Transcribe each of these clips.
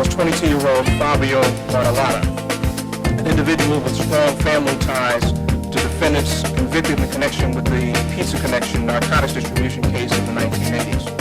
was 22-year-old Fabio Bartolotta, an individual with strong family ties to defendants convicted in connection with the Pizza Connection narcotics distribution case of the 1980s.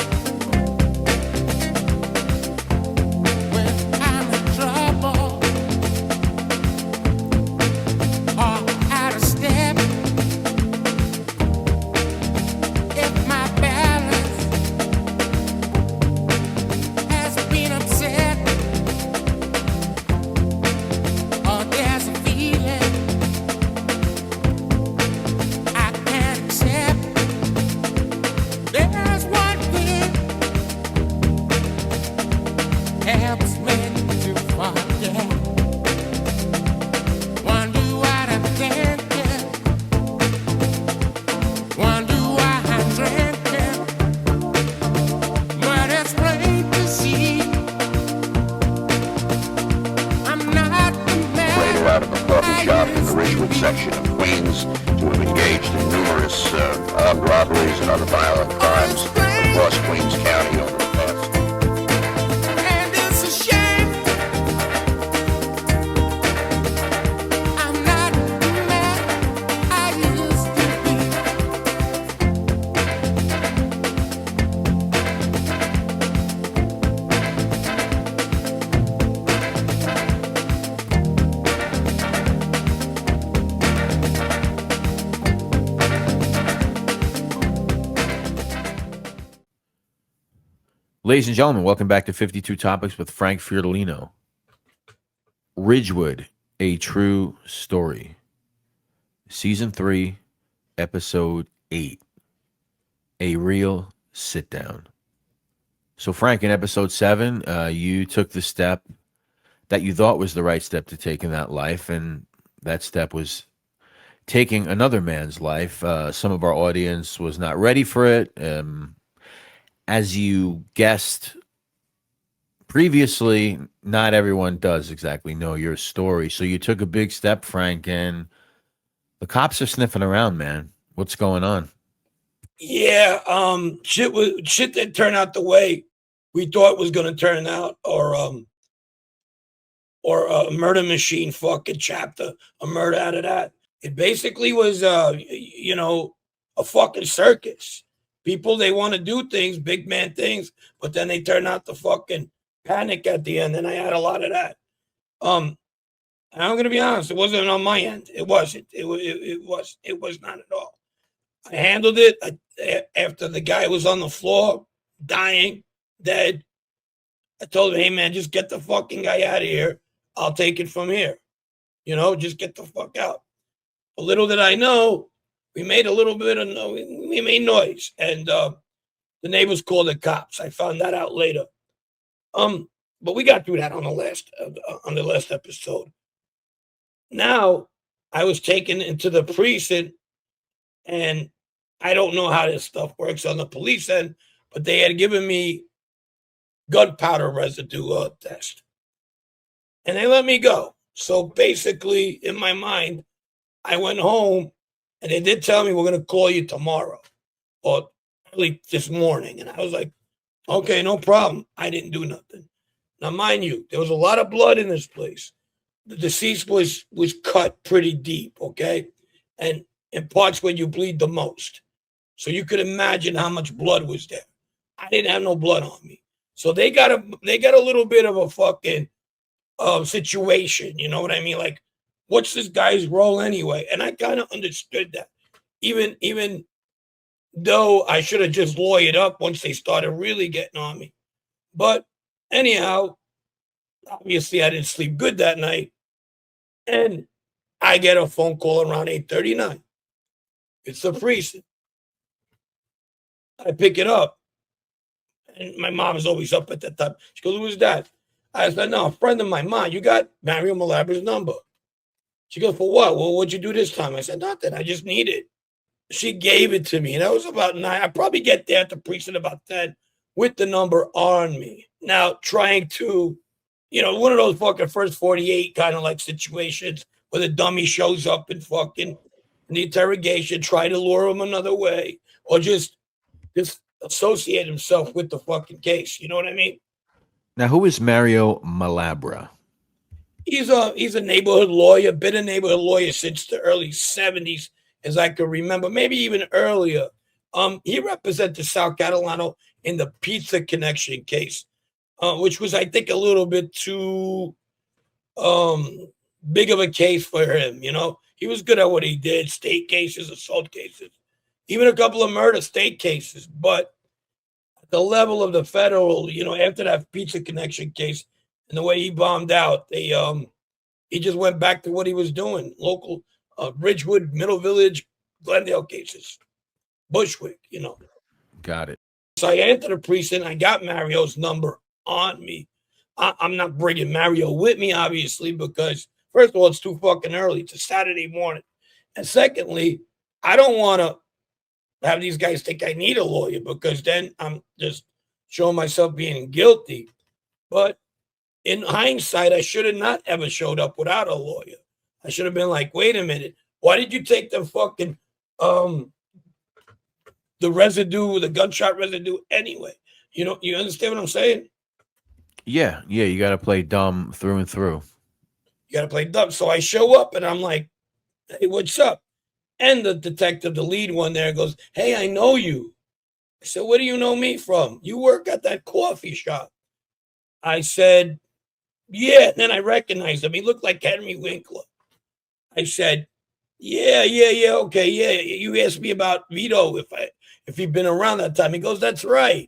Out of a coffee shop in the Ridgewood section of Queens to have engaged in numerous armed robberies and other violent crimes across Queens County over the past. And it's a shame I'm not the man I used to be. Ladies and gentlemen, welcome back to 52 Topics with Frank Fiordolino. Ridgewood, a true story. Season 3, Episode 8. A real sit-down. So, Frank, in Episode 7, you took the step that you thought was the right step to take in that life, and that step was taking another man's life. Some of our audience was not ready for it. As you guessed previously, not everyone does exactly know your story. So you took a big step, Frank, and the cops are sniffing around, man. What's going on? Yeah, shit didn't turn out the way we thought it was going to turn out, or a murder machine fucking chapter, a murder out of that. It basically was, a fucking circus. People, they want to do things, big man things, but then they turn out to fucking panic at the end, and I had a lot of that. And I'm gonna be honest, it wasn't on my end. It wasn't. It was not at all. I handled it after the guy was on the floor, dying, dead. I told him, "Hey man, just get the fucking guy out of here. I'll take it from here. Just get the fuck out." A little did I know, we made a little bit of we made noise, and the neighbors called the cops. I found that out later. But we got through that on the last episode. Now I was taken into the precinct, and I don't know how this stuff works on the police end, but they had given me gunpowder residue test, and they let me go. So basically, in my mind, I went home. And they did tell me, "We're going to call you tomorrow or early this morning." And I was like, okay, no problem. I didn't do nothing. Now, mind you, there was a lot of blood in this place. The deceased was cut pretty deep, okay? And in parts where you bleed the most. So you could imagine how much blood was there. I didn't have no blood on me. So they got a little bit of a fucking situation, you know what I mean? Like, what's this guy's role anyway? And I kind of understood that. Even though I should have just lawyered up once they started really getting on me. But anyhow, obviously I didn't sleep good that night. And I get a phone call around 8:39. It's the precinct. I pick it up. And my mom is always up at that time. She goes, "Who's that?" I said, "No, a friend of my mom. You got Mario Malabra's number." She goes, "For what? Well, what'd you do this time?" I said, "Nothing. I just need it." She gave it to me. And that was about 9. I probably get there at the precinct about 10 with the number on me. Now, trying to, one of those fucking first 48 kind of like situations where the dummy shows up in fucking the interrogation, try to lure him another way, or just associate himself with the fucking case. You know what I mean? Now, who is Mario Malabra? He's a neighborhood lawyer, been a neighborhood lawyer since the early 70s, as I can remember, maybe even earlier. He represented South Carolina in the Pizza Connection case, which was, I think, a little bit too big of a case for him. He was good at what he did: state cases, assault cases, even a couple of murder state cases. But at the level of the federal, after that Pizza Connection case and the way he bombed out, he just went back to what he was doing: local Ridgewood, Middle Village, Glendale cases, Bushwick. Got it. So I entered the precinct. I got Mario's number on me. I'm not bringing Mario with me, obviously, because first of all, it's too fucking early. It's a Saturday morning. And secondly, I don't want to have these guys think I need a lawyer, because then I'm just showing myself being guilty. But in hindsight, I should have not ever showed up without a lawyer. I should have been like, wait a minute, why did you take the fucking the residue, the gunshot residue anyway? You understand what I'm saying? Yeah, you got to play dumb through and through. You got to play dumb. So I show up and I'm like, hey, what's up? And the detective, the lead one there, goes, hey, I know you. I said, where do you know me from? You work at that coffee shop. I said, yeah. And then I recognized him. He looked like Henry Winkler. I said, yeah, okay, yeah. You asked me about Vito, if he'd been around that time. He goes, that's right.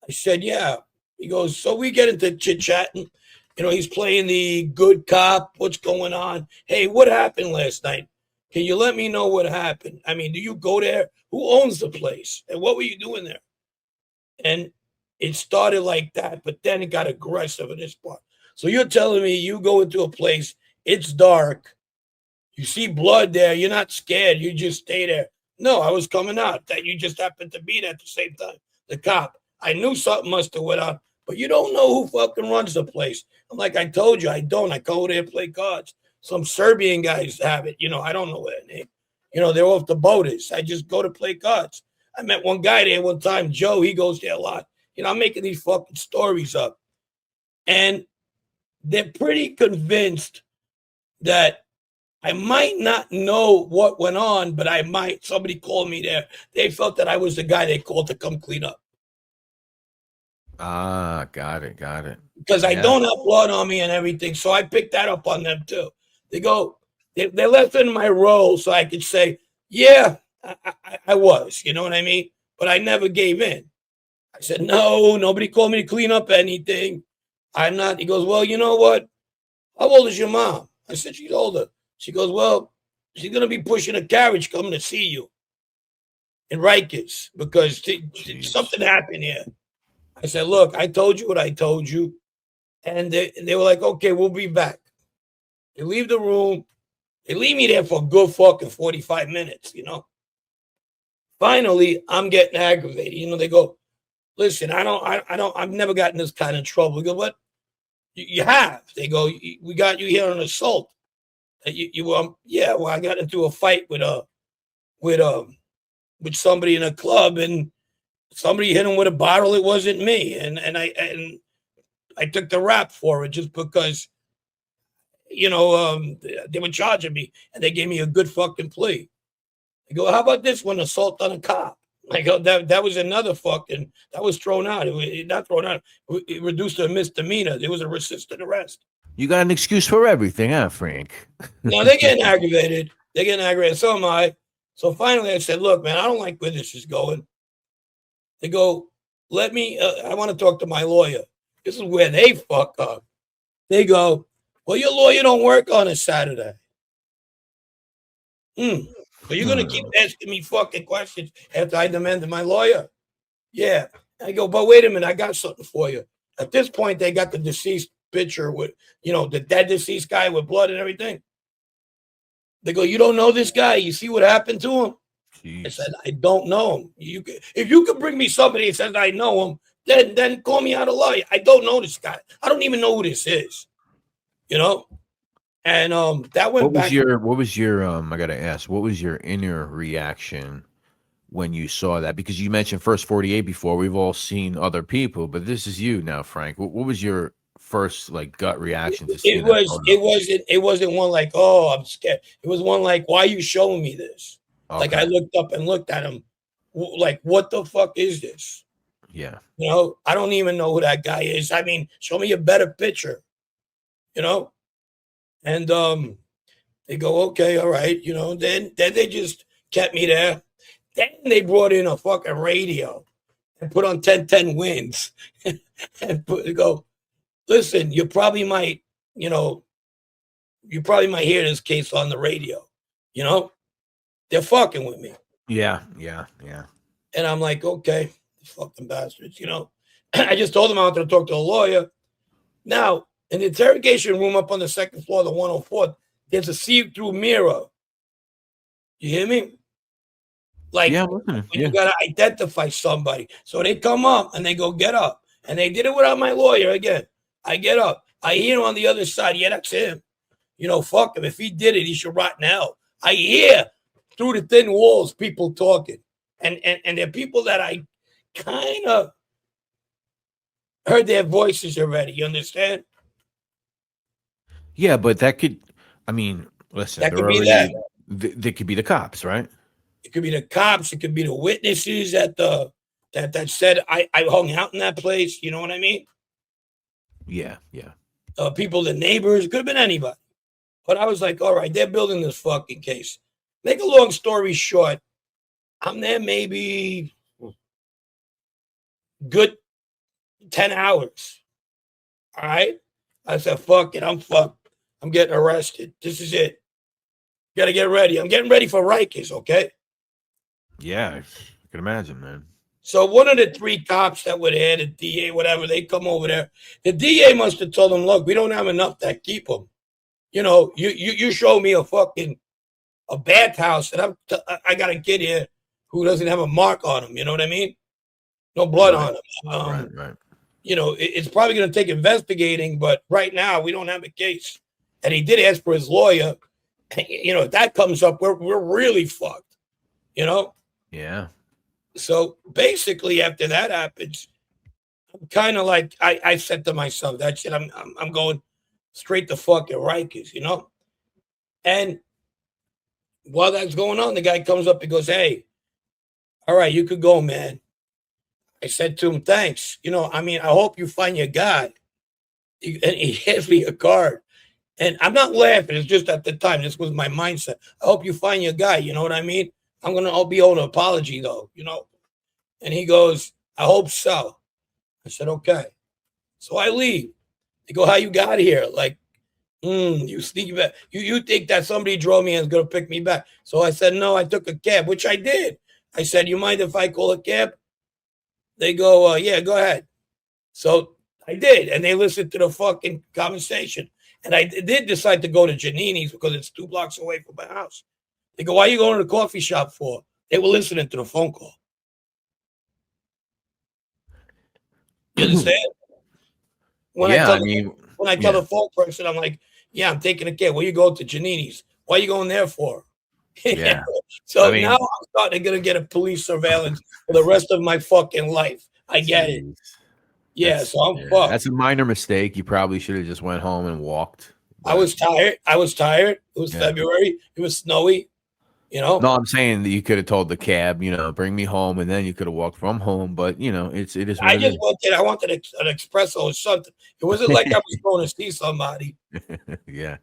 I said, yeah. He goes, so we get into chit-chatting. He's playing the good cop. What's going on? Hey, what happened last night? Can you let me know what happened? I mean, do you go there? Who owns the place? And what were you doing there? And it started like that, but then it got aggressive in this part. So you're telling me you go into a place, it's dark, you see blood there, you're not scared, you just stay there. No, I was coming out. That you just happened to be there at the same time. The cop. I knew something must have went on, but you don't know who fucking runs the place. I'm like, I told you, I don't. I go there and play cards. Some Serbian guys have it. I don't know their name. They're off the boaters. I just go to play cards. I met one guy there one time, Joe. He goes there a lot. I'm making these fucking stories up. And they're pretty convinced that I might not know what went on, but I might. Somebody called me there. They felt that I was the guy they called to come clean up. Ah, got it. Because I don't have blood on me and everything. So I picked that up on them too. They go, they left in my role so I could say, yeah, I was, you know what I mean? But I never gave in. I said, no, nobody called me to clean up anything. I'm not. He goes, well, you know what? How old is your mom? I said, she's older. She goes, well, she's going to be pushing a carriage coming to see you in Rikers because something happened here. I said, look, I told you what I told you. And they were like, okay, we'll be back. They leave the room. They leave me there for a good fucking 45 minutes, Finally, I'm getting aggravated. They go, listen, I've never gotten this kind of trouble. We go, what? You have. They go, we got you here on assault. Yeah, well, I got into a fight with somebody in a club, and somebody hit him with a bottle. It wasn't me, and I took the rap for it just because, they were charging me, and they gave me a good fucking plea. I go, how about this one, assault on a cop? I go, that was another fucking, that was thrown out. It not thrown out. It reduced to a misdemeanor. There was a resisted arrest. You got an excuse for everything, huh, Frank? No, they're getting aggravated. So am I. So finally I said, look, man, I don't like where this is going. They go, I want to talk to my lawyer. This is where they fuck up. They go, well, your lawyer don't work on a Saturday. So you're going to keep asking me fucking questions after I demanded my lawyer? Yeah. I go, but wait a minute, I got something for you. At this point, they got the deceased picture with, the dead deceased guy with blood and everything. They go, you don't know this guy? You see what happened to him? Jeez. I said, I don't know him. If you could bring me somebody that says I know him, then call me out a liar. I don't know this guy. I don't even know who this is. And that went back. What was your I gotta ask, what was your inner reaction when you saw that? Because you mentioned First 48 before. We've all seen other people, but this is you now, Frank. What was your first like gut reaction to seeing that photo? It wasn't one like, oh, I'm scared. It was one like, why are you showing me this? Like I Okay. looked up and looked at him, like, what the fuck is this? Yeah. You know, I don't even know who that guy is. I mean, show me a better picture, you know? And they go, okay, all right, you know, then they just kept me there. Then they brought in a fucking radio and put on 1010 wins and go, listen, you probably might hear this case on the radio, you know? They're fucking with me. Yeah. And I'm like, okay, fucking bastards, you know? I just told them I wanted to talk to a lawyer. Now, in the interrogation room up on the second floor of the 104th, there's a see-through mirror. You hear me? Like, Yeah, I'm listening. you got to identify somebody. So they come up and they go, get up. And they did it without my lawyer again. I get up. I hear him on the other side. Yeah, that's him. You know, fuck him. If he did it, he should rot in hell. I hear through the thin walls people talking. And they're people that I kind of heard their voices already. You understand? Yeah, but that could, I mean, listen, That they're could be already, that. they could be the cops, right? It could be the cops. It could be the witnesses at that said I hung out in that place. You know what I mean? Yeah. People, the neighbors, could have been anybody. But I was like, all right, they're building this fucking case. Make a long story short, I'm there maybe good 10 hours. All right? I said, fuck it, I'm fucked. I'm getting arrested. This is it. Got to get ready. I'm getting ready for Rikers, okay? Yeah, I can imagine, man. So one of the three cops that were there, the DA, whatever, they come over there. The DA must have told them, look, we don't have enough to keep them. You know, you show me a bathhouse, and I got a kid here who doesn't have a mark on him. You know what I mean? No blood on him. Right. You know, it's probably going to take investigating, but right now we don't have a case. And he did ask for his lawyer. You know, if that comes up, we're really fucked. You know? Yeah. So basically, after that happens, I'm kind of like I said to myself, that shit, I'm going straight to fucking Rikers, you know? And while that's going on, the guy comes up and goes, hey, all right, you could go, man. I said to him, thanks. You know, I mean, I hope you find your guy. And he hands me a card. And I'm not laughing. It's just at the time, this was my mindset. I hope you find your guy. You know what I mean? I'll be owed an apology, though, you know? And he goes, I hope so. I said, okay. So I leave. They go, how you got here? Like, you sneaky back. You think that somebody drove me and is going to pick me back. So I said, no, I took a cab, which I did. I said, you mind if I call a cab? They go, yeah, go ahead. So I did. And they listened to the fucking conversation. And I did decide to go to Giannini's because it's 2 blocks away from my house. They go, why are you going to the coffee shop for? They were listening to the phone call. You understand? When I tell the phone person, I'm like, yeah, I'm taking a cab. Where you go to Giannini's? Why are you going there for? Yeah. So now I'm starting to get a police surveillance for the rest of my fucking life. I get it. Yeah, so I'm fucked. That's a minor mistake. You probably should have just went home and walked. I was tired. It was February. It was snowy. You know? No, I'm saying that you could have told the cab, you know, bring me home, and then you could have walked from home. But you know, it is. I wanted an espresso or something. It wasn't like I was going to see somebody. Yeah,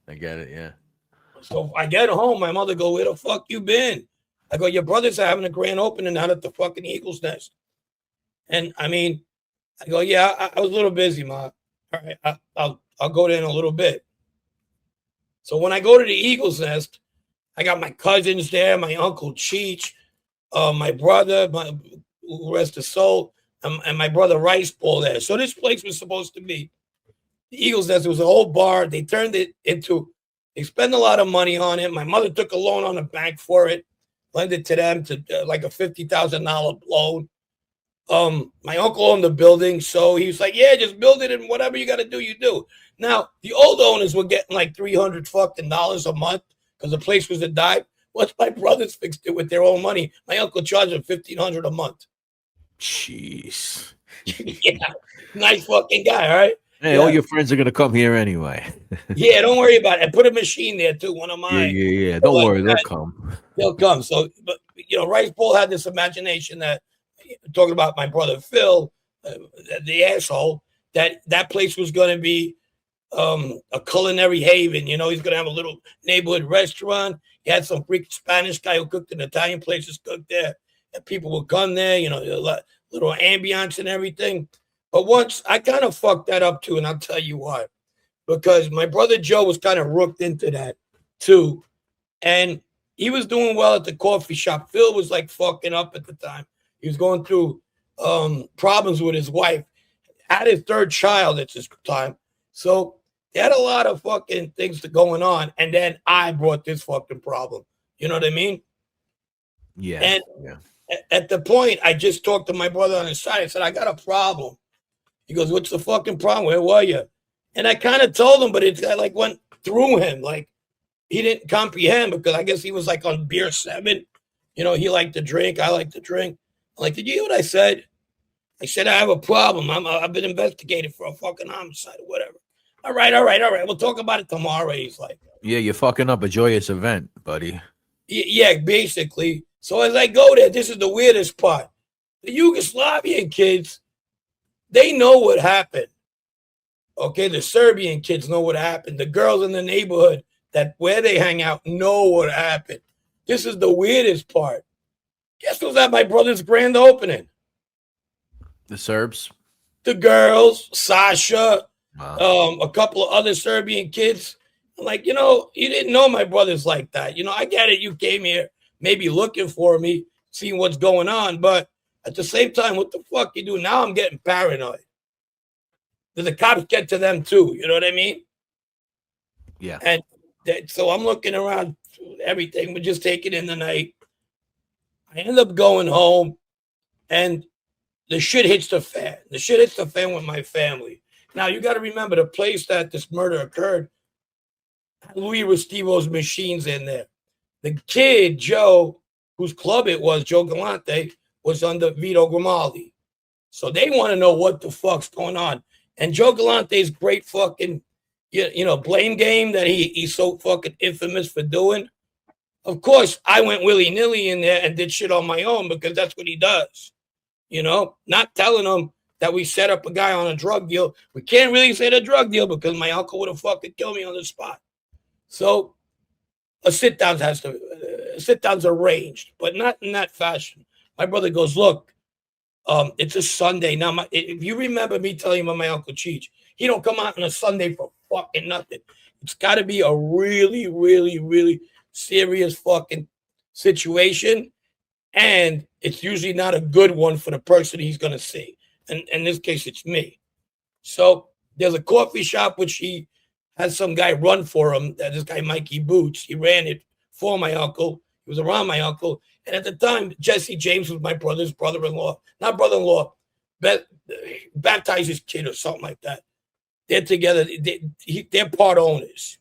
I get it. Yeah. So I get home. My mother go, where the fuck you been? I go, your brothers are having a grand opening out at the fucking Eagle's Nest. And I mean, I go, yeah, I was a little busy, Ma. All right, I'll go there in a little bit. So when I go to the Eagle's Nest, I got my cousins there, my uncle Cheech, my brother, who rest his soul, and my brother Rice Ball there. So this place was supposed to be the Eagle's Nest. It was a whole bar. They turned it into, they spent a lot of money on it. My mother took a loan on the bank for it, lent it to them to like a $50,000 loan. My uncle owned the building, so he was like, yeah, just build it and whatever you got to do, you do. Now, the old owners were getting like $300 fucking a month because the place was a dive. Once my brothers fixed it with their own money, my uncle charged them $1,500 a month. Jeez. Yeah, nice fucking guy, all right? Hey, all your friends are gonna come here anyway. Yeah, don't worry about it. And put a machine there too. One of Yeah, mine. yeah, yeah. Don't like worry, they'll that. come. They'll come. So, but Rice Paul had this imagination that, talking about my brother Phil, the asshole, that place was going to be a culinary haven. He's going to have a little neighborhood restaurant. He had some freaking Spanish guy who cooked in Italian places cooked there, and people would come there. A little ambiance and everything. But once I kind of fucked that up too, and I'll tell you why. Because my brother Joe was kind of rooked into that too, and he was doing well at the coffee shop. Phil was like fucking up at the time. He was going through problems with his wife. Had his third child at this time. So they had a lot of fucking things going on. And then I brought this fucking problem. You know what I mean? Yeah. And yeah. at the point, I just talked to my brother on his side. I said, I got a problem. He goes, what's the fucking problem? Where were you? And I kind of told him, but it like went through him. Like, he didn't comprehend because I guess he was like on beer 7. He liked to drink. I like to drink. I'm like, did you hear what I said? I said, I have a problem. I've been investigated for a fucking homicide or whatever. All right. We'll talk about it tomorrow. He's like, Yeah, you're fucking up a joyous event, buddy. yeah, basically. So as I go there, this is the weirdest part. The Yugoslavian kids, they know what happened. Okay, the Serbian kids know what happened. The girls in the neighborhood where they hang out know what happened. This is the weirdest part. Guess who's at my brother's grand opening? The Serbs? The girls, Sasha, Wow. a couple of other Serbian kids. I'm like, you didn't know my brother's like that. I get it. You came here maybe looking for me, seeing what's going on. But at the same time, what the fuck you do? Now I'm getting paranoid. The cops get to them too. You know what I mean? Yeah. And so I'm looking around everything. We're just taking in the night. I end up going home, and the shit hits the fan. The shit hits the fan with my family. Now, you got to remember the place that this murder occurred, Louis Restivo's machines in there. The kid, Joe, whose club it was, Joe Galante, was under Vito Grimaldi. So they want to know what the fuck's going on. And Joe Galante's great fucking, blame game that he's so fucking infamous for doing. Of course, I went willy-nilly in there and did shit on my own because that's what he does. Not telling him that we set up a guy on a drug deal. We can't really say a drug deal because my uncle would have fucking killed me on the spot. So a sit-down's arranged, but not in that fashion. My brother goes, look, it's a Sunday. Now, if you remember me telling you about my Uncle Cheech, he don't come out on a Sunday for fucking nothing. It's got to be a really, really, really serious fucking situation. And it's usually not a good one for the person he's going to see. And in this case, it's me. So there's a coffee shop which he has some guy run for him. This guy, Mikey Boots, he ran it for my uncle. He was around my uncle. And at the time, Jesse James was my brother's brother-in-law. Not brother-in-law, baptized his kid or something like that. They're together. They're part owners.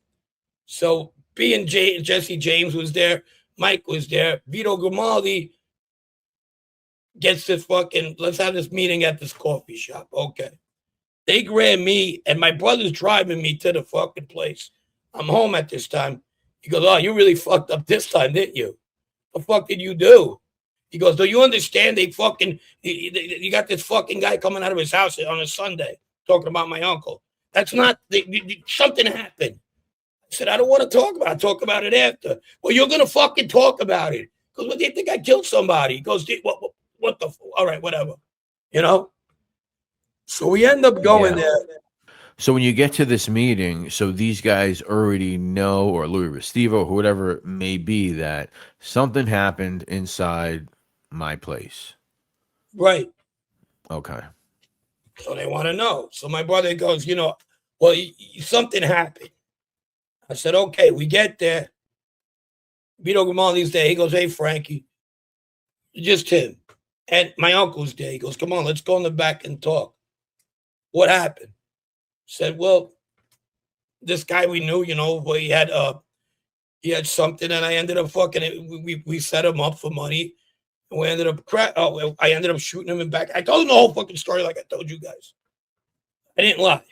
So Jesse James was there. Mike was there. Vito Grimaldi gets this fucking, let's have this meeting at this coffee shop. Okay. They grab me, and my brother's driving me to the fucking place. I'm home at this time. He goes, oh, you really fucked up this time, didn't you? The fuck did you do? He goes, do you understand you got this fucking guy coming out of his house on a Sunday talking about my uncle. That's not, something happened. I said, I don't want to talk about it. I'll talk about it after. Well, you're going to fucking talk about it. Because what do you think I killed somebody? He goes, what the, all right, whatever. So we end up going there. So when you get to this meeting, so these guys already know, or Louis Restivo, whoever it may be, that something happened inside my place. Right. Okay. So they want to know. So my brother goes, well, something happened. I said, okay, we get there. Vito Grimaldi's there. He goes, hey, Frankie, just him. And my uncle's there. He goes, come on, let's go in the back and talk. What happened? Said, well, this guy we knew, he had He had something, and I ended up we set him up for money. And we ended up I ended up shooting him in back. I told him the whole fucking story like I told you guys. I didn't lie.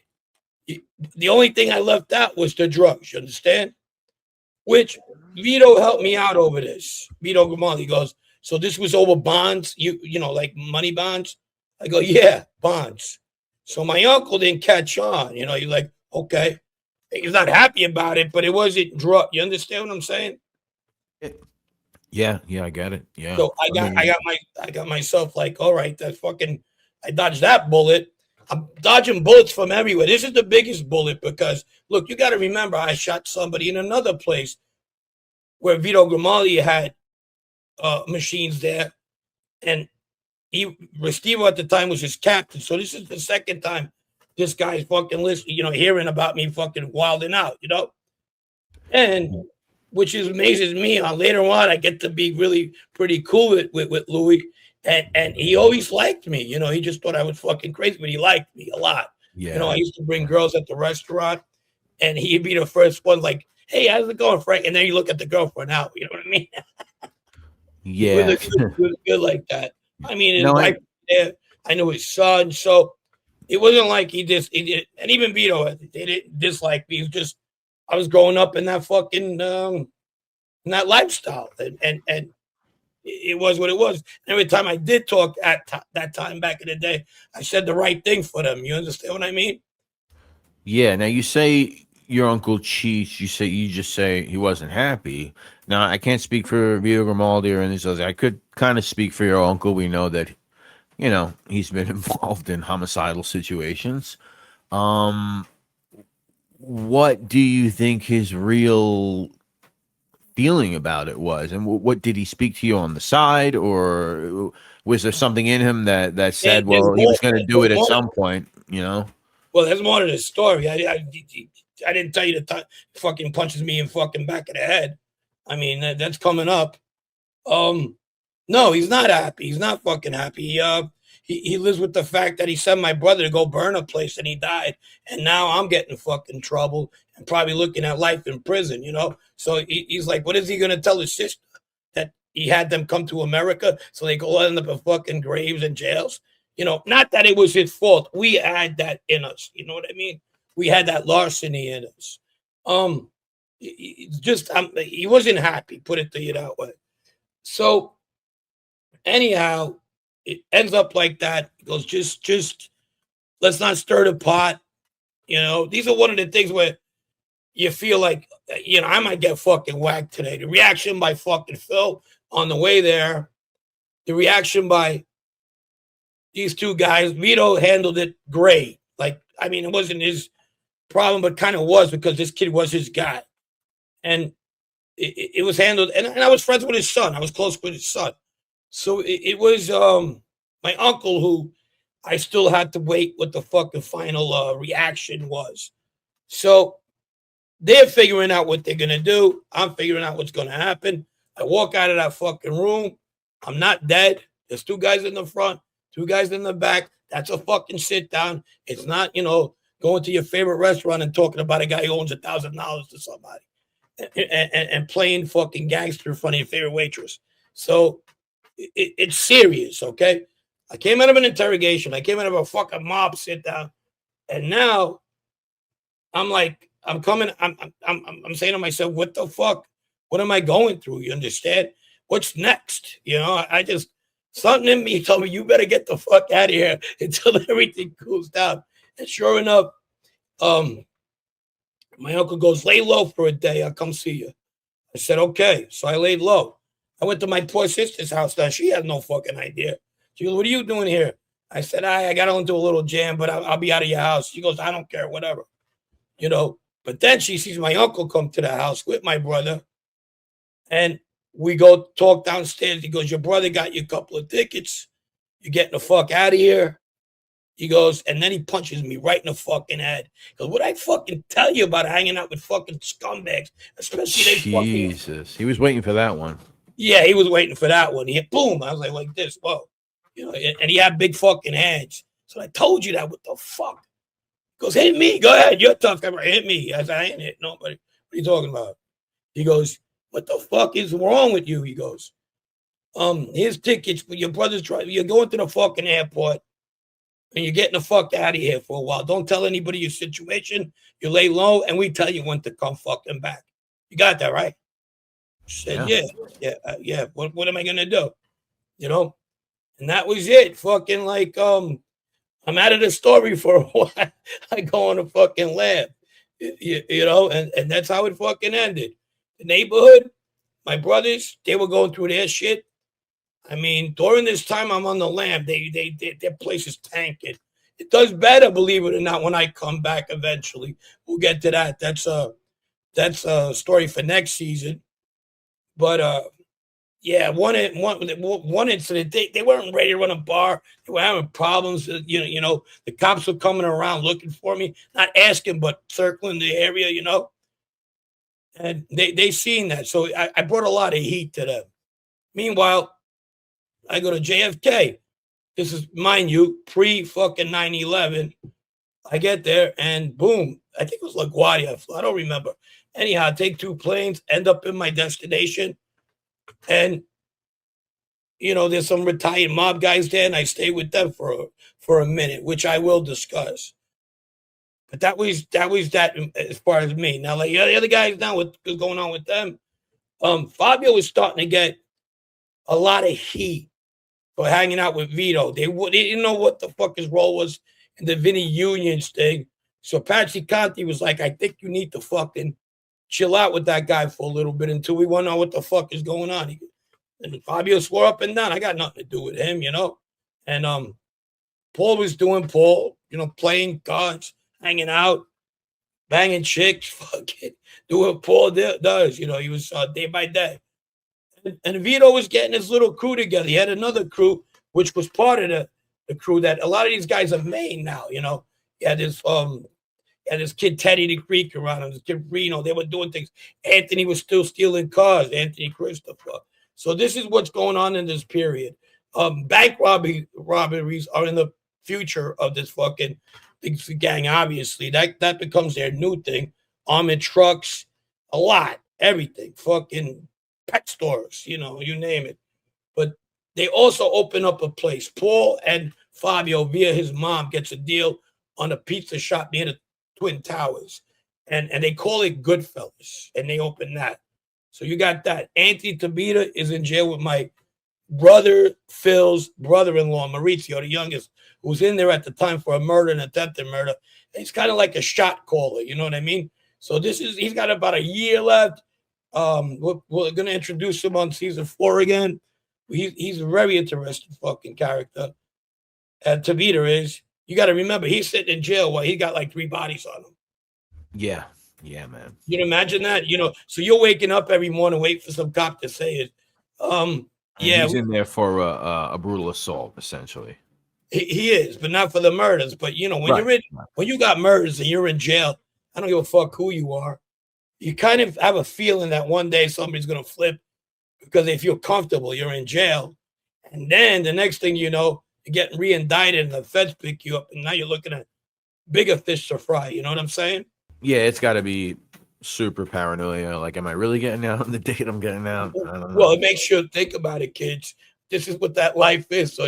The only thing I left out was the drugs, you understand? Which Vito helped me out over this. Vito Grimaldi goes, so this was over bonds, you know, like money bonds? I go, yeah, bonds. So my uncle didn't catch on, you know, he's like, okay. He's not happy about it, but it wasn't drug. You understand what I'm saying? Yeah, I get it. Yeah. So I got myself like, all right, that's fucking, I dodged that bullet. I'm dodging bullets from everywhere. This is the biggest bullet because look, you got to remember, I shot somebody in another place where Vito Grimaldi had machines there, and Restivo at the time was his captain. So this is the second time this guy's fucking listening, you know, hearing about me fucking wilding out, you know, and which is amazes me. Later on, I get to be really pretty cool with Louis. And he always liked me. You know, he just thought I was fucking crazy, but he liked me a lot. Yeah. You know, I used to bring girls at the restaurant, and he'd be the first one, like, hey, how's it going, Frank? And then you look at the girlfriend now. You know what I mean? Yeah. It was good like that. I mean, his wife there. I knew his son. So it wasn't like he did. And even Vito, they didn't dislike me. It was just, I was growing up in that fucking, in that lifestyle. And it was what it was. And every time I did talk at that time back in the day, I said the right thing for them. You understand what I mean? Yeah. Now you say your uncle cheats. You just say he wasn't happy. Now I can't speak for Vito Grimaldi or any of those. I could kind of speak for your uncle. We know that, you know, he's been involved in homicidal situations. What do you think his real feeling about it was, and what did he speak to you on the side, or was there something in him that said, well, he was going to do it at some point, you know? Well, there's more to the story. I didn't tell you the time fucking punches me in fucking back of the head. I mean, that's coming up. No, he's not happy. He's not fucking happy. He lives with the fact that he sent my brother to go burn a place and he died. And now I'm getting fucking trouble and probably looking at life in prison, you know? So he's like, what is he going to tell his sister? That he had them come to America so they go end up in fucking graves and jails? You know, not that it was his fault. We had that in us. You know what I mean? We had that larceny in us. He wasn't happy, put it to you that way. So anyhow, it ends up like that. It goes, just let's not stir the pot. You know, these are one of the things where you feel like, you know, I might get fucking whacked today. The reaction by fucking Phil on the way there, the reaction by these two guys, Vito handled it great. Like, I mean, it wasn't his problem, but kind of was because this kid was his guy. And it was handled, and I was friends with his son. I was close with his son. So it was my uncle who I still had to wait what the fucking final reaction was. So they're figuring out what they're going to do. I'm figuring out what's going to happen. I walk out of that fucking room. I'm not dead. There's two guys in the front, two guys in the back. That's a fucking sit down. It's not, you know, going to your favorite restaurant and talking about a guy who owns $1,000 to somebody and playing fucking gangster in front of your favorite waitress. So it's serious, okay? I came out of an interrogation. I came out of a fucking mob sit down, and now I'm like, I'm saying to myself, what the fuck? What am I going through? You understand? What's next? You know, I just something in me told me you better get the fuck out of here until everything cools down. And sure enough, my uncle goes, lay low for a day. I'll come see you. I said, okay. So I laid low. I went to my poor sister's house. Now she had no fucking idea. She goes, what are you doing here? I said, I got into a little jam, but I'll be out of your house. She goes, I don't care, whatever. You know, but then she sees my uncle come to the house with my brother. And we go talk downstairs. He goes, your brother got you a couple of tickets. You're getting the fuck out of here. He goes, and then he punches me right in the fucking head. He goes, what I fucking tell you about hanging out with fucking scumbags, especially they fucking. Jesus, he was waiting for that one. Yeah, he was waiting for that one. He hit boom. I was like this. Whoa. You know, and he had big fucking hands. So I told you that. What the fuck? He goes, hit me. Go ahead. You're tough. Hit me. I said, I ain't hit nobody. What are you talking about? He goes, what the fuck is wrong with you? He goes, here's tickets for your brother's driving. You're going to the fucking airport and you're getting the fuck out of here for a while. Don't tell anybody your situation. You lay low and we tell you when to come fucking back. You got that, right? Said, yeah. What am I going to do? You know? And that was it. Fucking like, I'm out of the story for a while. I go on a fucking lab, you know, and that's how it fucking ended. The neighborhood, my brothers, they were going through their shit. I mean, during this time I'm on the lam, their place is tanking. It does better, believe it or not, when I come back eventually. We'll get to that. That's a story for next season. But yeah, one incident, they weren't ready to run a bar. They were having problems. You know, the cops were coming around looking for me, not asking, but circling the area, you know. And they seen that. So I brought a lot of heat to them. Meanwhile, I go to JFK. This is, mind you, pre-fucking 9/11. I get there and boom, I think it was LaGuardia. I don't remember. Anyhow, I take 2 planes, end up in my destination. And, you know, there's some retired mob guys there, and I stay with them for a minute, which I will discuss. But that was that as far as me. Now, like the other guys now, what's going on with them? Fabio was starting to get a lot of heat for hanging out with Vito. They didn't know what the fuck his role was in the Vinny Unions thing. So Patsy Conti was like, I think you need to fucking chill out with that guy for a little bit until we want to know what the fuck is going on. And Fabio swore up and down, I got nothing to do with him, you know. And Paul was doing Paul, you know, playing cards, hanging out, banging chicks, fucking doing what Paul does. You know, he was day by day. And Vito was getting his little crew together. He had another crew, which was part of the crew that a lot of these guys have made now, you know. He had this kid Teddy the Greek around him, this kid Reno. They were doing things. Anthony was still stealing cars, Anthony Christopher. So this is what's going on in this period. Bank robberies are in the future of this fucking gang, obviously. That becomes their new thing. Armored trucks, a lot, everything. Fucking pet stores, you know, you name it. But they also open up a place. Paul and Fabio, via his mom, gets a deal on a pizza shop near the Twin Towers. And they call it Goodfellas. And they open that. So you got that. Anthony Tabita is in jail with my brother Phil's brother-in-law, Maurizio, the youngest, who was in there at the time for a murder and attempted murder. He's kind of like a shot caller, you know what I mean? So he's got about a year left. We're going to introduce him on season 4 again. He's a very interesting fucking character. And Tabita is. You got to remember, he's sitting in jail while he got like 3 bodies on him. Yeah, man. You can imagine that, you know. So you're waking up every morning, wait for some cop to say it. Yeah, he's in there for a brutal assault, essentially. He is, but not for the murders. But you know, when you got murders and you're in jail, I don't give a fuck who you are. You kind of have a feeling that one day somebody's gonna flip because they feel comfortable. You're in jail, and then the next thing you know, you're getting re-indicted, and the feds pick you up, and now you're looking at bigger fish to fry. You know what I'm saying? Yeah, it's got to be super paranoia. Like, am I really getting out on the date I'm getting out? I don't know. Well, it makes you think about it, kids. This is what that life is. So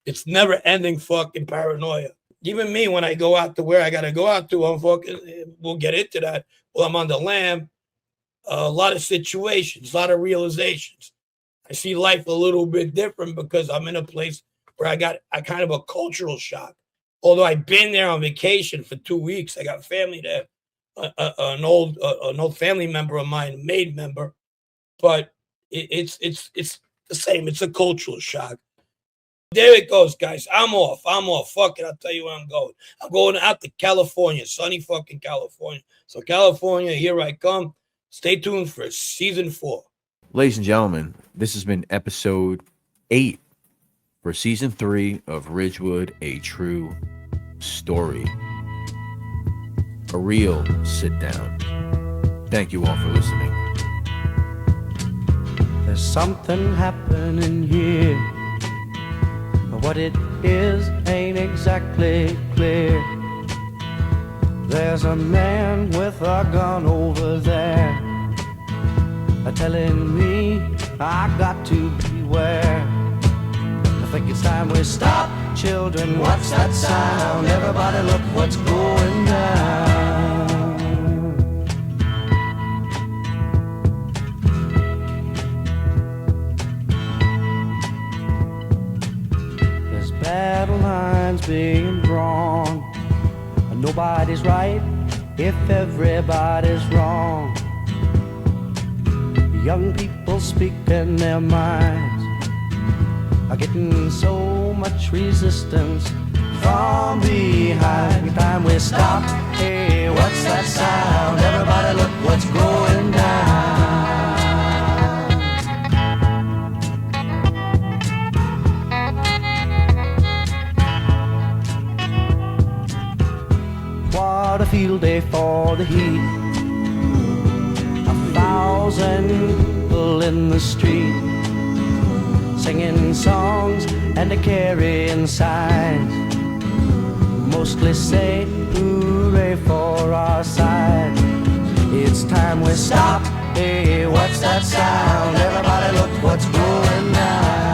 it's never ending fucking paranoia. Even me, when I go out to where I got to go out to, we'll get into that. Well, I'm on the lam. A lot of situations, a lot of realizations. I see life a little bit different because I'm in a place where I got a kind of a cultural shock. Although I've been there on vacation for 2 weeks, I got family there. An old family member of mine, a maid member, but it's the same. It's a cultural shock. There it goes, guys. I'm off. Fuck it. I'll tell you where I'm going. I'm going out to California, sunny fucking California. So California, here I come. Stay tuned for season 4. Ladies and gentlemen, this has been episode 8 for season 3 of Ridgewood, a true story. A real sit down. Thank you all for listening. There's something happening here, but what it is ain't exactly clear. There's a man with a gun over there, are telling me I got to beware. I think it's time we stop, children. What's that sound? Everybody, look what's going down. There's battle lines being drawn. Nobody's right if everybody's wrong. Young people speaking their minds are getting so much resistance from behind. Time we stop. Hey, what's that sound? Everybody, look what's going down. What a field day for the heat. 1,000 people in the street, singing songs and carrying signs, mostly say hooray for our side. It's time we stop. Hey, what's that sound? Everybody, look what's going down.